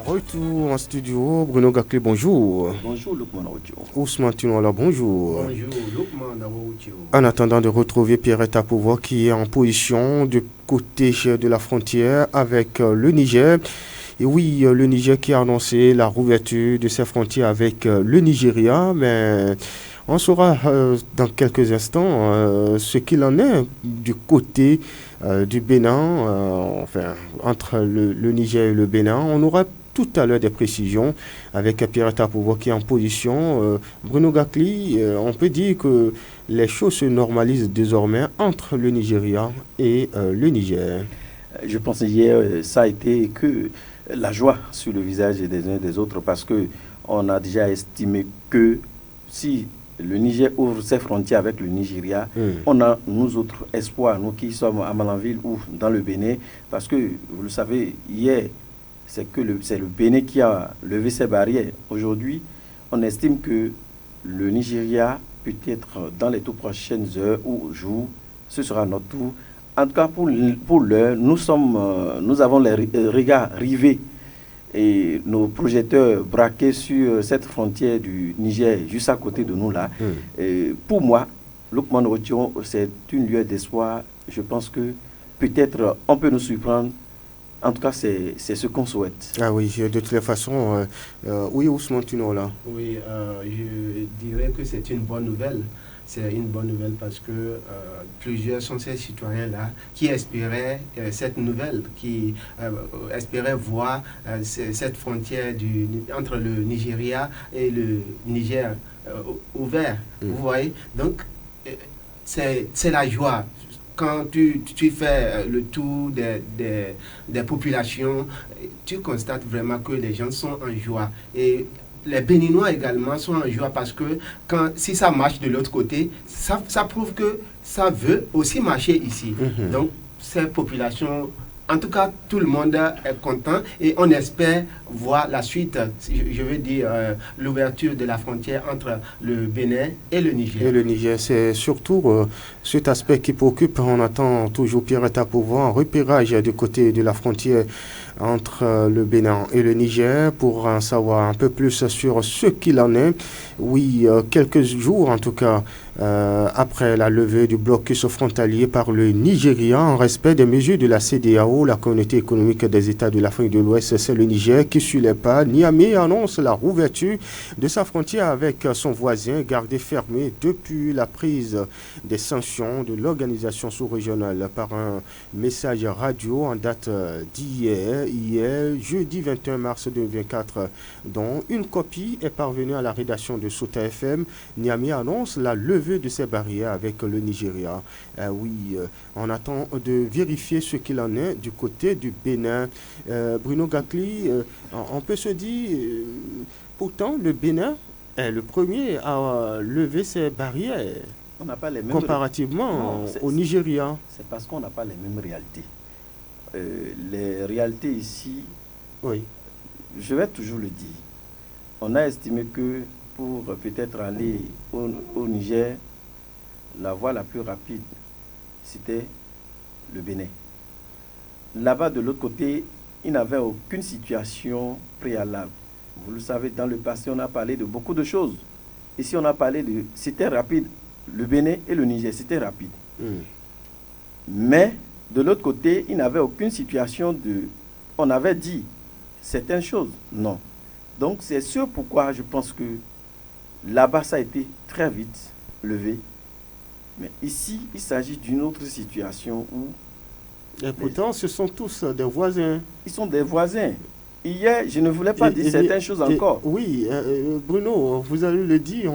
Retour en studio, Bruno Gakli, bonjour. Bonjour Lukman Aoucho. Ousmane Tinola, bonjour. Bonjour Lukman Aoucho. En attendant de retrouver Pierrette Apouvoir qui est en position du côté de la frontière avec le Niger. Et oui, le Niger qui a annoncé la rouverture de ses frontières avec le Nigeria, mais on saura dans quelques instants ce qu'il en est du côté du Bénin, enfin entre le Niger et le Bénin. On aura tout à l'heure des précisions avec Pierrette Apouvoir qui est en position. Bruno Gakli, on peut dire que les choses se normalisent désormais entre le Nigeria et le Niger. Je pense hier, ça a été que la joie sur le visage des uns et des autres parce que on a déjà estimé que si le Niger ouvre ses frontières avec le Nigeria, on a nous autres espoirs, nous qui sommes à Malanville ou dans le Bénin, parce que vous le savez, hier, c'est le Bénin qui a levé ses barrières. Aujourd'hui, on estime que le Nigeria, peut-être dans les toutes prochaines heures ou jours, ce sera notre tour. En tout cas, pour l'heure, nous avons les regards rivés et nos projecteurs braqués sur cette frontière du Niger, juste à côté de nous là. Et pour moi, Lukman Aoucho, c'est une lueur d'espoir. Je pense que peut-être on peut nous surprendre. En tout cas, c'est ce qu'on souhaite. Ah oui, de toutes les façons, oui, Ousmane Tinola. Oui, je dirais que c'est une bonne nouvelle. C'est une bonne nouvelle parce que plusieurs sont ces citoyens-là qui espéraient cette nouvelle, qui espéraient voir cette frontière entre le Nigeria et le Niger ouvert. Vous voyez? Donc, c'est la joie. Quand tu fais le tour des populations, tu constates vraiment que les gens sont en joie. Et les Béninois également sont en joie parce que si ça marche de l'autre côté, ça prouve que ça veut aussi marcher ici. Donc, ces populations, en tout cas, tout le monde est content et on espère voir la suite, je veux dire, l'ouverture de la frontière entre le Bénin et le Niger. Et le Niger, c'est surtout cet aspect qui préoccupe. On attend toujours Pierrette Apouvoir, un repérage du côté de la frontière entre le Bénin et le Niger pour en savoir un peu plus sur ce qu'il en est. Oui, quelques jours en tout cas après la levée du blocus frontalier par le Nigeria en respect des mesures de la CEDEAO, la communauté économique des États de l'Afrique de l'Ouest, c'est le Niger qui suit les pas. Niamey annonce la rouverture de sa frontière avec son voisin gardé fermé depuis la prise des sanctions de l'organisation sous-régionale par un message radio en date d'hier, jeudi 21 mars 2024, dont une copie est parvenue à la rédaction de Sota FM. Niamey annonce la levée de ses barrières avec le Nigeria. Oui, on attend de vérifier ce qu'il en est du côté du Bénin. Bruno Gakli, on peut se dire, pourtant le Bénin est le premier à lever ses barrières. On n'a pas les mêmes comparativement au Nigeria. C'est parce qu'on n'a pas les mêmes réalités. Les réalités ici, oui, je vais toujours le dire, on a estimé que pour peut-être aller au Niger, la voie la plus rapide, c'était le Bénin. Là-bas, de l'autre côté, il n'avait aucune situation préalable. Vous le savez, dans le passé, on a parlé de beaucoup de choses. Ici, on a parlé de... C'était rapide. Le Bénin et le Niger, c'était rapide. Mais, de l'autre côté, il n'avait aucune situation de... On avait dit certaines choses. Non. Donc, c'est ce pourquoi je pense que là-bas, ça a été très vite levé. Mais ici, il s'agit d'une autre situation où... Et pourtant, ce sont tous des voisins. Ils sont des voisins. Hier, je ne voulais pas dire certaines choses encore. Oui, Bruno, vous allez le dire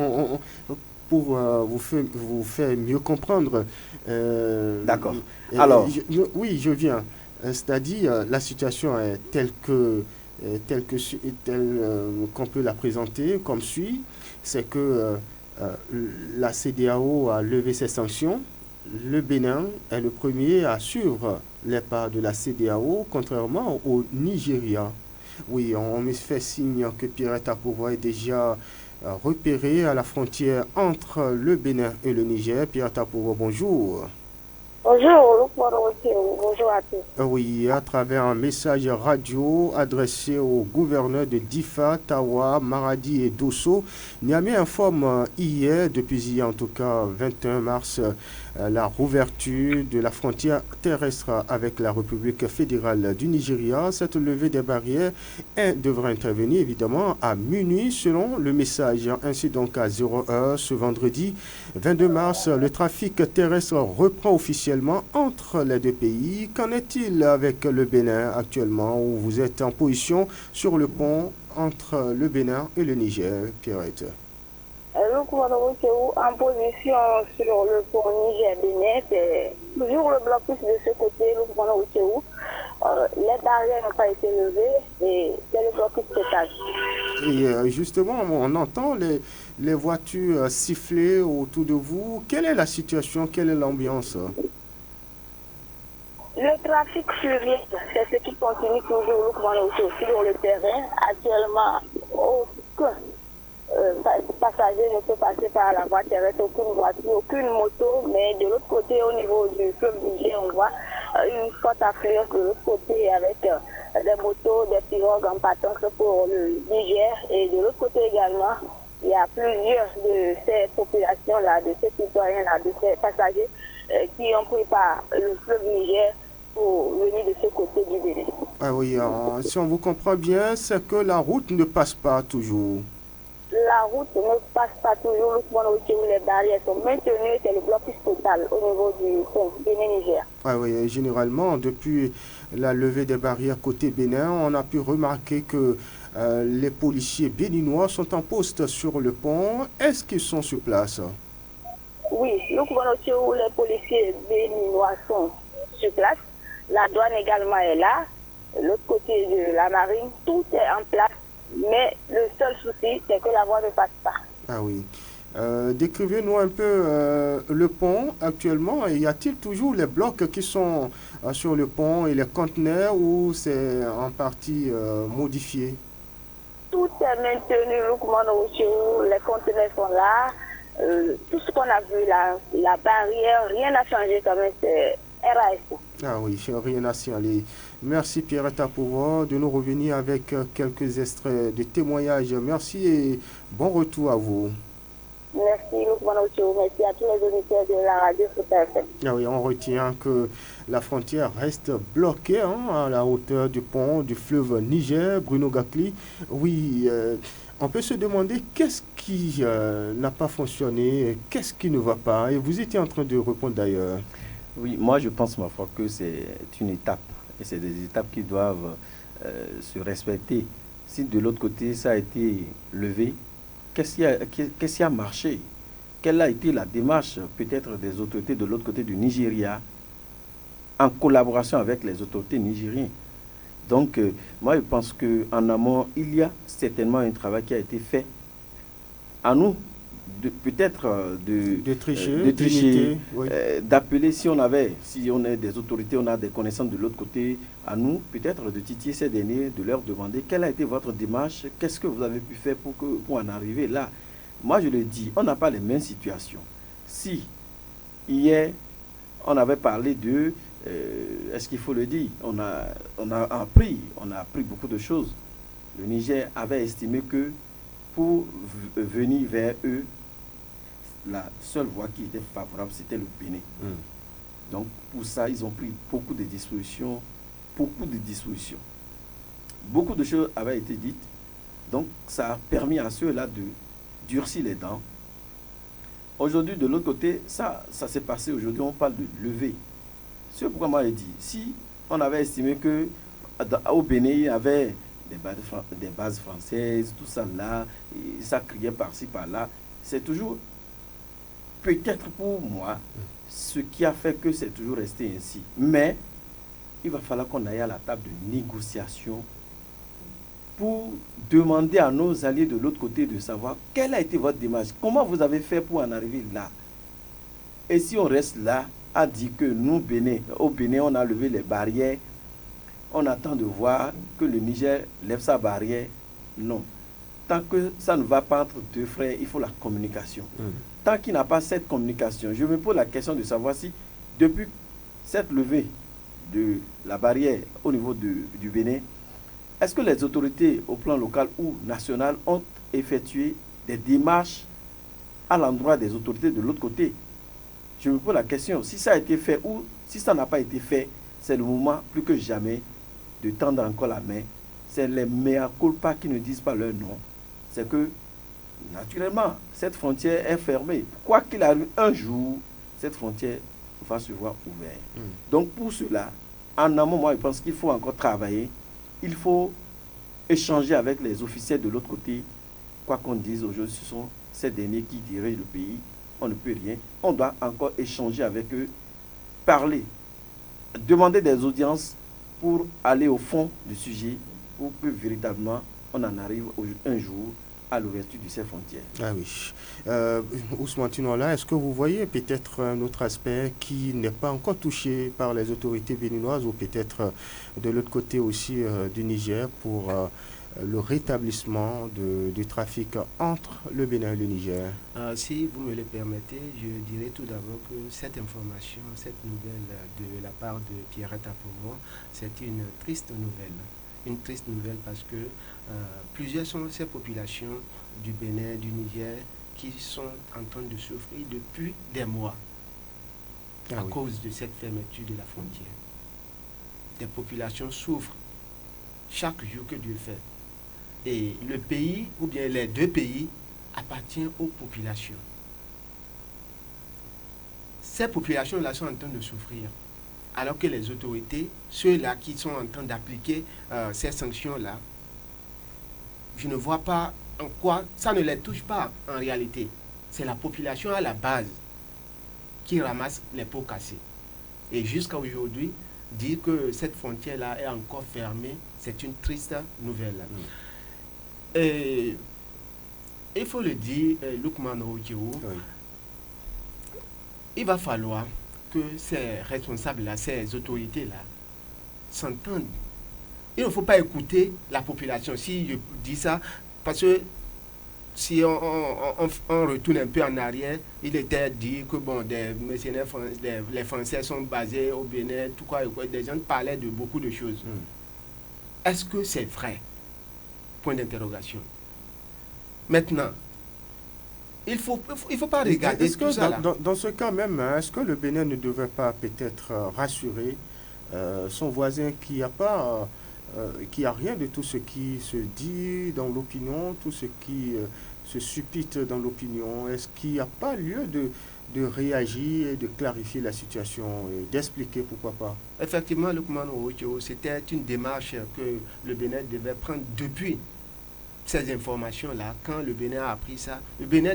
pour vous faire mieux comprendre. D'accord. Alors... oui, je viens. C'est-à-dire, la situation est telle qu'on peut la présenter comme suit. C'est que la CEDEAO a levé ses sanctions. Le Bénin est le premier à suivre les pas de la CEDEAO, contrairement au Nigeria. Oui, on me fait signe que Pierrette Apouvoir est déjà repéré à la frontière entre le Bénin et le Niger. Pierrette Apouvoir, bonjour. Bonjour, bonjour à tous. Oui, à travers un message radio adressé au gouverneur de Difa, Tawa, Maradi et Dosso, Niamey informe hier, depuis hier en tout cas 21 mars, la rouverture de la frontière terrestre avec la République fédérale du Nigeria. Cette levée des barrières devra intervenir évidemment à minuit selon le message. Ainsi donc à 0h ce vendredi 22 mars, le trafic terrestre reprend officiellement entre les deux pays. Qu'en est-il avec le Bénin actuellement où vous êtes en position sur le pont entre le Bénin et le Niger, Pierrette? Le gouvernement en position sur le pont Niger-Bénin, c'est toujours le blocus de ce côté, le gouvernement les barrières n'ont pas été levées et c'est le blocus total. Et justement, on entend les voitures siffler autour de vous. Quelle est la situation? Quelle est l'ambiance? Le trafic fluvial, c'est ce qui continue toujours sur le terrain. Actuellement, aucun passager ne peut passer par la voie terrestre, aucune voiture, aucune moto. Mais de l'autre côté, au niveau du fleuve Niger, on voit une forte affluence de l'autre côté avec des motos, des pirogues en patence pour le Niger. Et de l'autre côté également, il y a plusieurs de ces populations-là, de ces citoyens-là, de ces passagers qui ont pris par le fleuve Niger pour venir de ce côté du Bénin. Ah oui, si on vous comprend bien, c'est que la route ne passe pas toujours. La route ne passe pas toujours, les barrières sont maintenues, c'est le blocus total au niveau du pont Bénin-Niger. Ah oui, généralement, depuis la levée des barrières côté Bénin, on a pu remarquer que les policiers béninois sont en poste sur le pont. Est-ce qu'ils sont sur place? Oui, les policiers béninois sont sur place. La douane également est là. L'autre côté de la marine, tout est en place. Mais le seul souci, c'est que la voie ne passe pas. Ah oui. Décrivez-nous un peu le pont actuellement. Y a-t-il toujours les blocs qui sont sur le pont et les conteneurs ou c'est en partie modifié? Tout est maintenu, les conteneurs sont là. Tout ce qu'on a vu, la barrière, rien n'a changé quand même, c'est RAS. Ah oui, rien à signaler. Merci Pierrette Apouva de nous revenir avec quelques extraits de témoignages. Merci et bon retour à vous. Merci, merci à tous les auditeurs de la radio FM. Ah oui, on retient que la frontière reste bloquée à la hauteur du pont du fleuve Niger, Bruno Gakli. Oui, on peut se demander qu'est-ce qui n'a pas fonctionné, qu'est-ce qui ne va pas. Et vous étiez en train de répondre d'ailleurs. Oui, moi je pense, ma foi, que c'est une étape. Et c'est des étapes qui doivent se respecter. Si de l'autre côté ça a été levé, qu'est-ce qui a marché? Quelle a été la démarche peut-être des autorités de l'autre côté du Nigeria en collaboration avec les autorités nigériennes? Donc, moi je pense qu'en amont, il y a certainement un travail qui a été fait. À nous, peut-être de tricher, oui. D'appeler si on est des autorités, on a des connaissances de l'autre côté, à nous peut-être de titiller ces derniers, de leur demander quelle a été votre démarche, qu'est-ce que vous avez pu faire pour en arriver là. Moi je le dis, on n'a pas les mêmes situations. Si hier on avait parlé de, est-ce qu'il faut le dire, on a appris beaucoup de choses. Le Niger avait estimé que pour venir vers eux, la seule voie qui était favorable, c'était le Bénin. Donc, pour ça, ils ont pris beaucoup de dispositions. Beaucoup de choses avaient été dites. Donc, ça a permis à ceux-là de durcir les dents. Aujourd'hui, de l'autre côté, ça s'est passé. Aujourd'hui, on parle de lever. C'est pourquoi moi, je dis, si on avait estimé qu'au Bénin, il y avait des bases françaises, tout ça là, et ça criait par-ci, par-là, c'est toujours... Peut-être pour moi, ce qui a fait que c'est toujours resté ainsi. Mais il va falloir qu'on aille à la table de négociation pour demander à nos alliés de l'autre côté de savoir quelle a été votre démarche, comment vous avez fait pour en arriver là. Et si on reste là, à dire que nous, au Bénin, on a levé les barrières, on attend de voir que le Niger lève sa barrière, non. Tant que ça ne va pas entre deux frères, il faut la communication. Tant qu'il n'a pas cette communication, je me pose la question de savoir si, depuis cette levée de la barrière au niveau du Bénin, est-ce que les autorités au plan local ou national ont effectué des démarches à l'endroit des autorités de l'autre côté? Je me pose la question, si ça a été fait ou si ça n'a pas été fait, c'est le moment plus que jamais de tendre encore la main. C'est les mea culpa qui ne disent pas leur nom. C'est que, naturellement, cette frontière est fermée. Quoi qu'il arrive, un jour, cette frontière va se voir ouverte. Donc pour cela, en amont, moi je pense qu'il faut encore travailler. Il faut échanger avec les officiels de l'autre côté. Quoi qu'on dise aujourd'hui, ce sont ces derniers qui dirigent le pays. On ne peut rien. On doit encore échanger avec eux, parler, demander des audiences pour aller au fond du sujet, pour que véritablement on en arrive un jour à l'ouverture de ces frontières. Ah oui. Ousmane Tinola, est-ce que vous voyez peut-être un autre aspect qui n'est pas encore touché par les autorités béninoises ou peut-être de l'autre côté aussi du Niger pour le rétablissement du trafic entre le Bénin et le Niger? Si vous me le permettez, je dirais tout d'abord que cette information, cette nouvelle de la part de Pierrette Apovo, c'est une triste nouvelle. Une triste nouvelle parce que plusieurs sont ces populations du Bénin, du Niger, qui sont en train de souffrir depuis des mois à cause de cette fermeture de la frontière. Des populations souffrent chaque jour que Dieu fait. Et le pays, ou bien les deux pays, appartiennent aux populations. Ces populations-là sont en train de souffrir. Alors que les autorités, ceux-là qui sont en train d'appliquer ces sanctions-là, je ne vois pas en quoi ça ne les touche pas en réalité. C'est la population à la base qui ramasse les pots cassés. Et jusqu'à aujourd'hui, dire que cette frontière-là est encore fermée, c'est une triste nouvelle. Et il faut le dire, Lukman Oudjou, il va falloir que ces responsables-là, ces autorités-là, s'entendent. Il ne faut pas écouter la population. Si je dis ça, parce que si on retourne un peu en arrière, il était dit que bon, des mercenaires, les Français sont basés au Bénin, tout quoi, des gens parlaient de beaucoup de choses. Est-ce que c'est vrai? Point d'interrogation. Maintenant, il faut pas regarder est-ce tout que ça. Dans ce cas même, est-ce que le Bénin ne devrait pas peut-être rassurer son voisin qui a rien de tout ce qui se dit dans l'opinion, tout ce qui se suppute dans l'opinion? Est-ce qu'il n'y a pas lieu de réagir et de clarifier la situation et d'expliquer pourquoi pas? Effectivement, Lukman Oudjou, c'était une démarche que le Bénin devait prendre depuis ces informations-là. Quand le Bénin a appris ça, le Bénin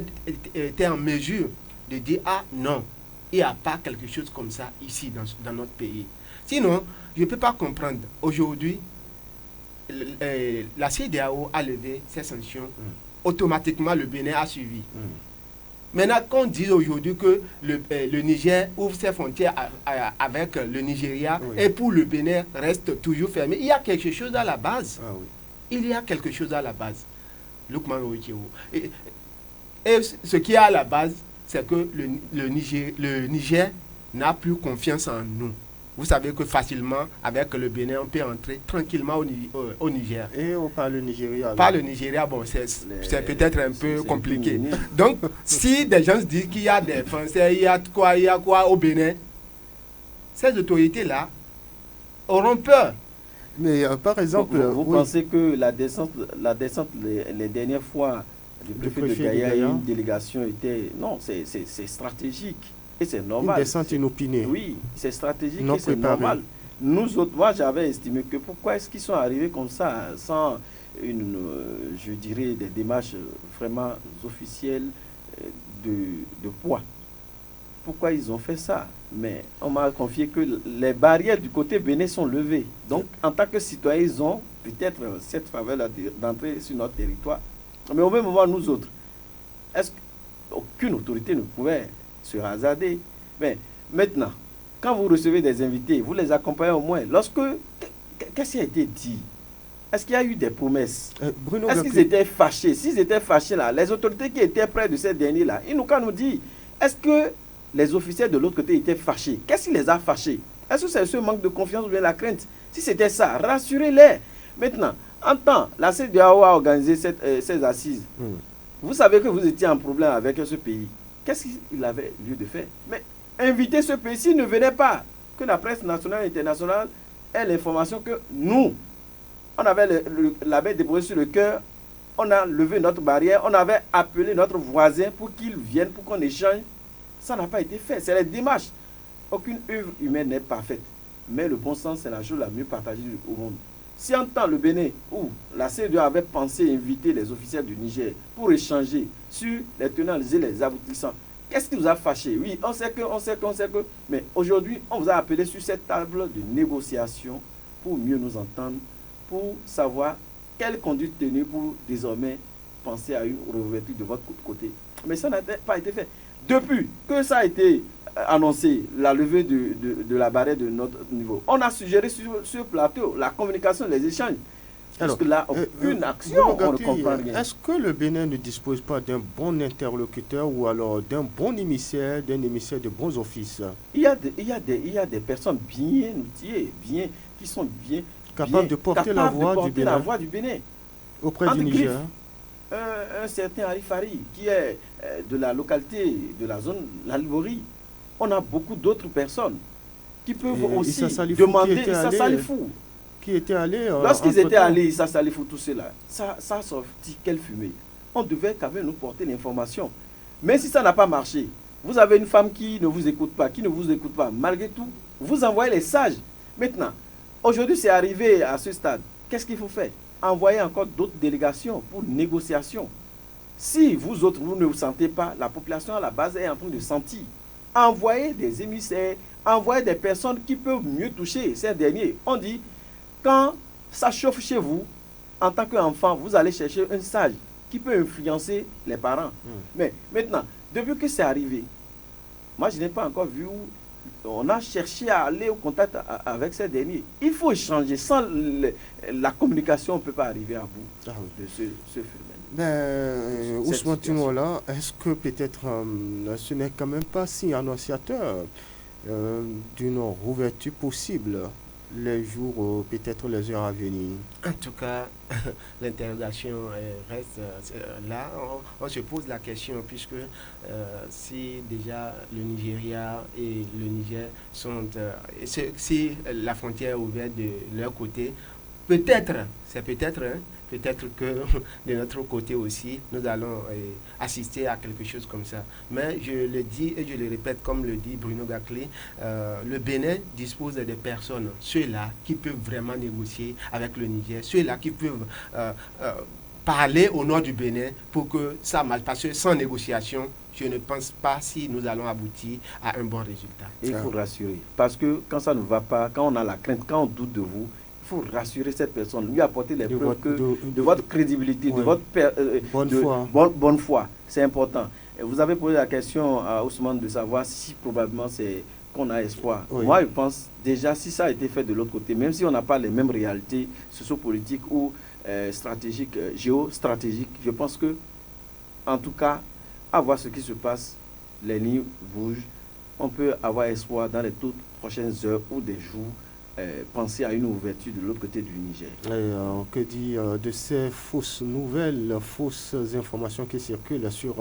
était en mesure de dire « Ah non, il n'y a pas quelque chose comme ça ici dans notre pays ». Sinon, je ne peux pas comprendre. Aujourd'hui, la CEDEAO a levé ces sanctions. Automatiquement, le Bénin a suivi. Maintenant, quand on dit aujourd'hui que le Niger ouvre ses frontières avec le Nigeria et pour le Bénin reste toujours fermé, il y a quelque chose à la base. Il y a quelque chose à la base. Lukman Oudjou. Et ce qui est à la base, c'est que le Niger n'a plus confiance en nous. Vous savez que facilement, avec le Bénin, on peut entrer tranquillement au Niger. Et on parle le Nigeria. Par le Nigeria, bon, c'est peut-être un peu compliqué. Donc, si des gens se disent qu'il y a des Français, il y a quoi au Bénin, ces autorités-là auront peur. Mais par exemple... Vous pensez que la descente les dernières fois, le préfet de Gaïa, une délégation était... Non, c'est stratégique. Et c'est normal. Une descente inopinée. Oui, c'est stratégique et c'est normal. Nous autres, moi j'avais estimé que pourquoi est-ce qu'ils sont arrivés comme ça, sans je dirais, des démarches vraiment officielles de poids. Pourquoi ils ont fait ça? Mais on m'a confié que les barrières du côté bénin sont levées. Donc, en tant que citoyens, ils ont peut-être cette faveur d'entrer sur notre territoire. Mais au même moment, nous autres, est-ce qu'aucune autorité ne pouvait se hasarder? Mais maintenant, quand vous recevez des invités, vous les accompagnez au moins. Qu'est-ce qui a été dit? Est-ce qu'il y a eu des promesses? Est-ce qu'ils étaient fâchés? S'ils étaient fâchés, là, les autorités qui étaient près de ces derniers-là, ils nous dit, est-ce que les officiels de l'autre côté étaient fâchés? Qu'est-ce qui les a fâchés? Est-ce que c'est ce manque de confiance ou bien la crainte? Si c'était ça, rassurez-les. Maintenant, en temps, la CEDEAO a organisé ces assises. Vous savez que vous étiez en problème avec ce pays. Qu'est-ce qu'il avait lieu de faire? Mais inviter ce pays, s'il ne venait pas, que la presse nationale et internationale ait l'information que nous, on avait la main déposée sur le cœur, on a levé notre barrière, on avait appelé notre voisin pour qu'il vienne, pour qu'on échange. Ça n'a pas été fait. C'est les démarches. Aucune œuvre humaine n'est parfaite. Mais le bon sens, c'est la chose la mieux partagée au monde. Si en temps le Bénin, où la CEDEAO avait pensé inviter les officiels du Niger pour échanger sur les tenants et les aboutissants, qu'est-ce qui vous a fâché? Oui, on sait que, mais aujourd'hui, on vous a appelé sur cette table de négociation pour mieux nous entendre, pour savoir quelle conduite tenir pour désormais penser à une réouverture de votre côté. Mais ça n'a pas été fait. Depuis que ça a été annoncé, la levée de la barrière de notre niveau, on a suggéré sur ce plateau la communication, les échanges. Parce que là, aucune action, on ne comprend rien. Est-ce que le Bénin ne dispose pas d'un bon interlocuteur ou alors d'un bon émissaire, de bons offices? Il y a des personnes bien outillées, qui sont bien capables de porter la voix du Bénin auprès du Niger. Un certain Arifari qui est de la localité, de la zone Lalibori. On a beaucoup d'autres personnes qui peuvent aussi demander Issa Salifou. Qui était allé lorsqu'ils étaient allés, Issa Salifou, tout cela, ça a sorti quelle fumée. On devait quand même nous porter l'information. Mais si ça n'a pas marché, vous avez une femme qui ne vous écoute pas, malgré tout, vous envoyez les sages. Maintenant, aujourd'hui c'est arrivé à ce stade. Qu'est-ce qu'il faut faire? Envoyer encore d'autres délégations pour négociation. Si vous autres, vous ne vous sentez pas, la population à la base est en train de sentir. Envoyez des émissaires, envoyez des personnes qui peuvent mieux toucher ces derniers. On dit, quand ça chauffe chez vous, en tant qu'enfant, vous allez chercher un sage qui peut influencer les parents. Mais maintenant, depuis que c'est arrivé, moi je n'ai pas encore vu où on a cherché à aller au contact avec ces derniers. Il faut échanger. Sans la communication, on ne peut pas arriver à bout de ce phénomène. Ousmane Timola, est-ce que peut-être ce n'est quand même pas si annonciateur d'une rouverture possible les jours, peut-être les heures à venir? En tout cas, l'interrogation reste là. On se pose la question puisque si déjà le Nigeria et le Niger sont... si la frontière est ouverte de leur côté, peut-être que de notre côté aussi, nous allons assister à quelque chose comme ça. Mais je le dis et je le répète, comme le dit Bruno Gakli, le Bénin dispose des personnes, ceux-là qui peuvent vraiment négocier avec le Niger, ceux-là qui peuvent parler au nom du Bénin pour que ça marche. Parce que sans négociation, je ne pense pas si nous allons aboutir à un bon résultat. Et il faut rassurer. Parce que quand ça ne va pas, quand on a la crainte, quand on doute de vous, il faut rassurer cette personne, lui apporter les preuves de votre crédibilité, de votre bonne foi. C'est important. Et vous avez posé la question à Ousmane de savoir si probablement c'est qu'on a espoir. Oui. Moi, je pense déjà, si ça a été fait de l'autre côté, même si on n'a pas les mêmes réalités sociopolitiques ou stratégiques, géostratégiques, je pense que, en tout cas, à voir ce qui se passe, les lignes bougent, on peut avoir espoir dans les toutes prochaines heures ou des jours. Penser à une ouverture de l'autre côté du Niger. Que dit de ces fausses nouvelles, fausses informations qui circulent sur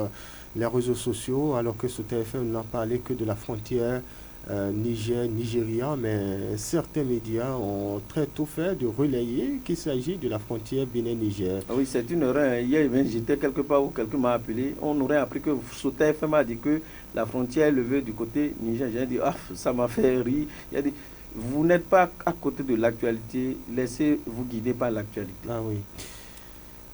les réseaux sociaux, alors que ce TFM n'a parlé que de la frontière Niger-Nigeria, mais certains médias ont très tôt fait de relayer qu'il s'agit de la frontière Bénin-Niger. Oui, c'est une erreur. Hier, j'étais quelque part où quelqu'un m'a appelé. On aurait appris que ce TFM a dit que la frontière est levée du côté Niger. J'ai dit, ça m'a fait rire. Il a dit, vous n'êtes pas à côté de l'actualité, laissez-vous guider par l'actualité. Ah oui.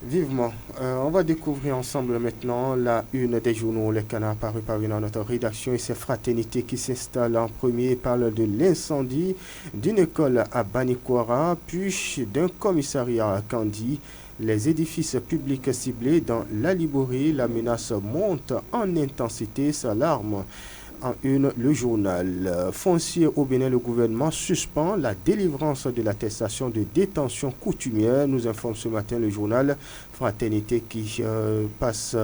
Vivement. On va découvrir ensemble maintenant la une des journaux, les canards parus par une à notre rédaction et ces fraternités qui s'installent en premier parlent de l'incendie d'une école à Banikwara, puis d'un commissariat à Kandi. Les édifices publics ciblés dans la Liborie, la menace monte en intensité, s'alarme en une, le journal foncier au Bénin, le gouvernement suspend la délivrance de l'attestation de détention coutumière, nous informe ce matin le journal Fraternité qui passe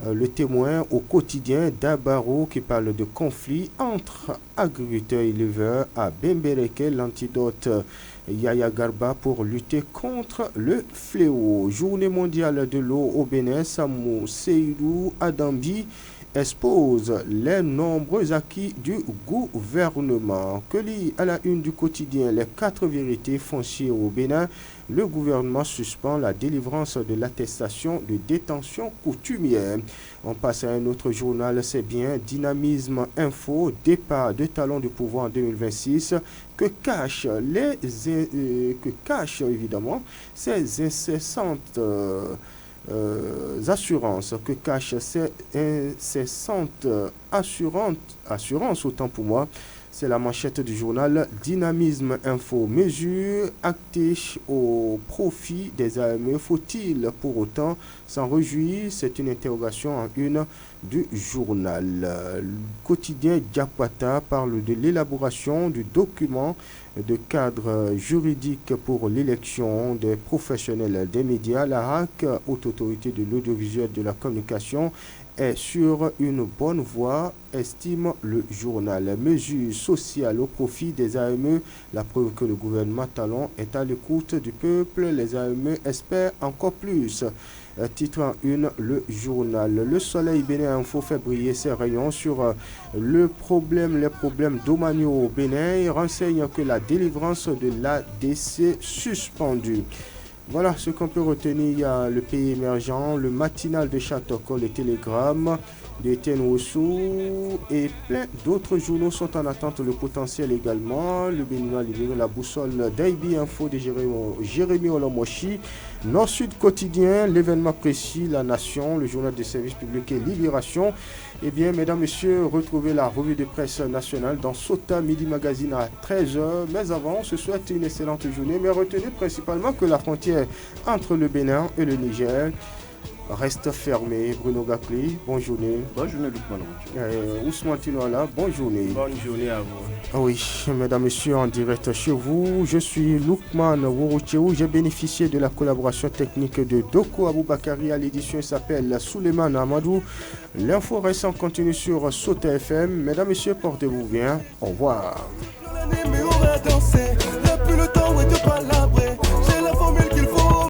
le témoin au quotidien d'Abaro qui parle de conflit entre agriculteurs et éleveurs à Bembereke, l'antidote Yaya Garba pour lutter contre le fléau. Journée mondiale de l'eau au Bénin, Samou Seydou Adambi expose les nombreux acquis du gouvernement. Que lit à la une du quotidien les 4 vérités foncières au Bénin, le gouvernement suspend la délivrance de l'attestation de détention coutumière. On passe à un autre journal, c'est bien Dynamisme Info, départ de talons de pouvoir en 2026, que cachent évidemment ces incessantes assurances, que cachent ces incessantes assurances, autant pour moi. C'est la manchette du journal Dynamisme Info. Mesures actées au profit des AME. Faut-il pour autant s'en réjouir? C'est une interrogation en une du journal. Le quotidien Diakwata parle de l'élaboration du document de cadre juridique pour l'élection des professionnels des médias. La HAC, Haute Autorité de l'Audiovisuel de la Communication, est sur une bonne voie, estime le journal. Mesures sociales au profit des AME, la preuve que le gouvernement Talon est à l'écoute du peuple. Les AME espèrent encore plus. Titre en une, le journal. Le Soleil Bénin Info fait briller ses rayons sur les problèmes domaniaux au Bénin et renseigne que la délivrance de l'ADC suspendue. Voilà ce qu'on peut retenir. Il y a le pays émergent, le matinal de Chatoko, le télégramme d'Étienne Oussou et plein d'autres journaux sont en attente. Le potentiel également, le Béninois libéré, la boussole d'Aibi Info de Jérémy Olomoshi, Nord-Sud quotidien, l'événement précis, la nation, le journal des services publics et Libération. Eh bien, mesdames, messieurs, retrouvez la revue de presse nationale dans Sota Midi Magazine à 13h. Mais avant, on se souhaite une excellente journée, mais retenez principalement que la frontière entre le Bénin et le Niger reste fermée. Bruno Gakli, bonne journée. Bonne journée, Luc Ousmane Tinoala, bonne journée. Bonne journée à vous. Ah oui, mesdames, messieurs, en direct chez vous, je suis Loukman Worocheou. J'ai bénéficié de la collaboration technique de Doko Aboubakari. À l'édition, il s'appelle Souleymane Amadou. L'info reste en continu sur Sota FM. Mesdames, messieurs, portez-vous bien. Au revoir.